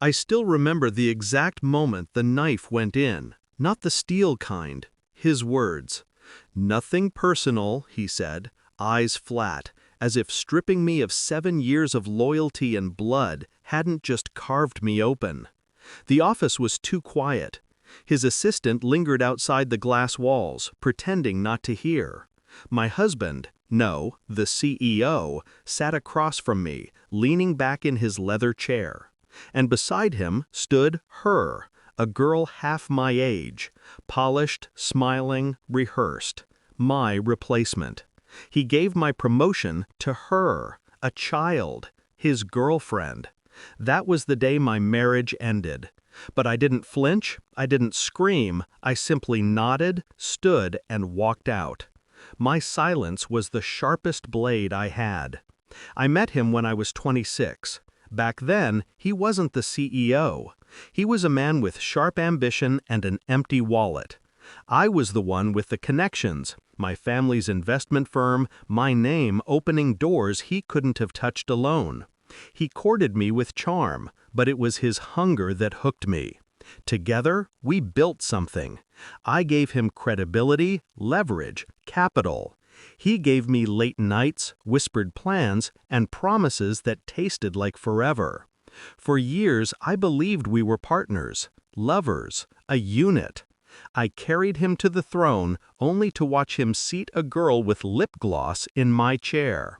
I still remember the exact moment the knife went in, not the steel kind, his words. "Nothing personal," he said, eyes flat, as if stripping me of 7 years of loyalty and blood hadn't just carved me open. The office was too quiet. His assistant lingered outside the glass walls, pretending not to hear. My husband, no, the CEO, sat across from me, leaning back in his leather chair. And beside him stood her, a girl half my age, polished, smiling, rehearsed, my replacement. He gave my promotion to her, a child, his girlfriend. That was the day my marriage ended. But I didn't flinch, I didn't scream, I simply nodded, stood, and walked out. My silence was the sharpest blade I had. I met him when I was 26. Back then, he wasn't the CEO. He was a man with sharp ambition and an empty wallet. I was the one with the connections, my family's investment firm, my name opening doors he couldn't have touched alone. He courted me with charm, but it was his hunger that hooked me. Together, we built something. I gave him credibility, leverage, capital. He gave me late nights, whispered plans, and promises that tasted like forever. For years, I believed we were partners, lovers, a unit. I carried him to the throne only to watch him seat a girl with lip gloss in my chair.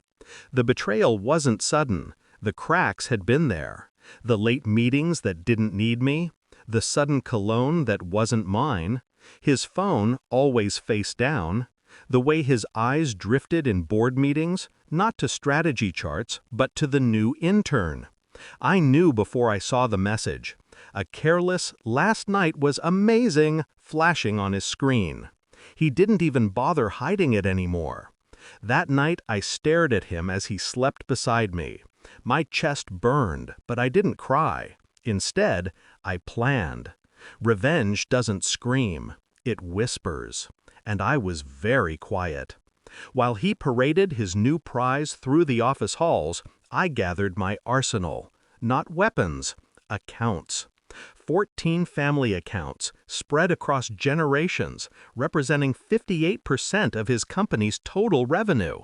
The betrayal wasn't sudden. The cracks had been there. The late meetings that didn't need me. The sudden cologne that wasn't mine. His phone always face down. The way his eyes drifted in board meetings, not to strategy charts, but to the new intern. I knew before I saw the message. A careless, "last night was amazing," flashing on his screen. He didn't even bother hiding it anymore. That night I stared at him as he slept beside me. My chest burned, but I didn't cry. Instead, I planned. Revenge doesn't scream, it whispers. And I was very quiet. While he paraded his new prize through the office halls, I gathered my arsenal. Not weapons, accounts. 14 family accounts, spread across generations, representing 58% of his company's total revenue.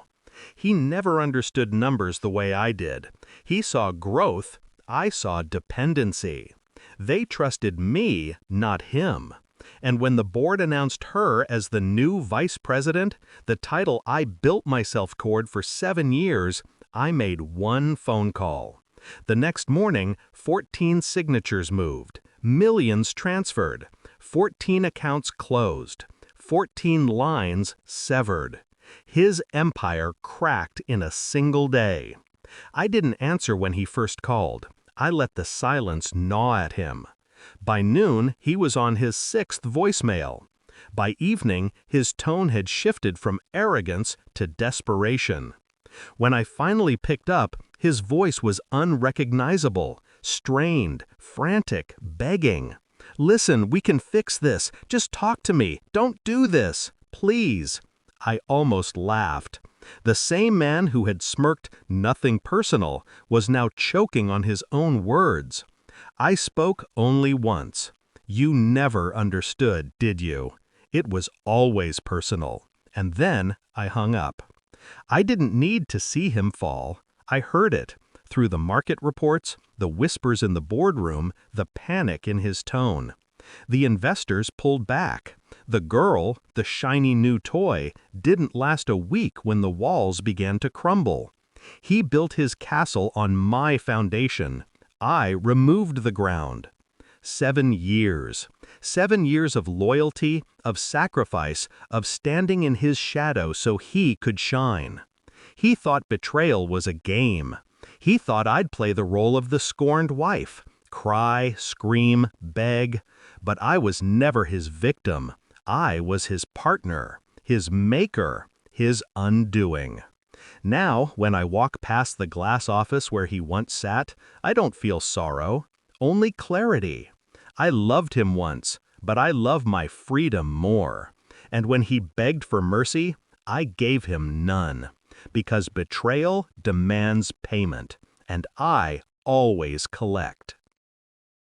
He never understood numbers the way I did. He saw growth, I saw dependency. They trusted me, not him. And when the board announced her as the new vice president, the title I built myself toward for 7 years, I made one phone call. The next morning, 14 signatures moved, millions transferred, 14 accounts closed, 14 lines severed. His empire cracked in a single day. I didn't answer when he first called. I let the silence gnaw at him. By noon, he was on his 6th voicemail. By evening, his tone had shifted from arrogance to desperation. When I finally picked up, his voice was unrecognizable, strained, frantic, begging. "Listen, we can fix this. Just talk to me. Don't do this. Please." I almost laughed. The same man who had smirked "nothing personal" was now choking on his own words. I spoke only once. "You never understood, did you? It was always personal." And then I hung up. I didn't need to see him fall. I heard it, through the market reports, the whispers in the boardroom, the panic in his tone. The investors pulled back. The girl, the shiny new toy, didn't last a week when the walls began to crumble. He built his castle on my foundation. I removed the ground. 7 years. 7 years of loyalty, of sacrifice, of standing in his shadow so he could shine. He thought betrayal was a game. He thought I'd play the role of the scorned wife, cry, scream, beg. But I was never his victim. I was his partner, his maker, his undoing. Now, when I walk past the glass office where he once sat, I don't feel sorrow, only clarity. I loved him once, but I love my freedom more. And when he begged for mercy, I gave him none. Because betrayal demands payment, and I always collect.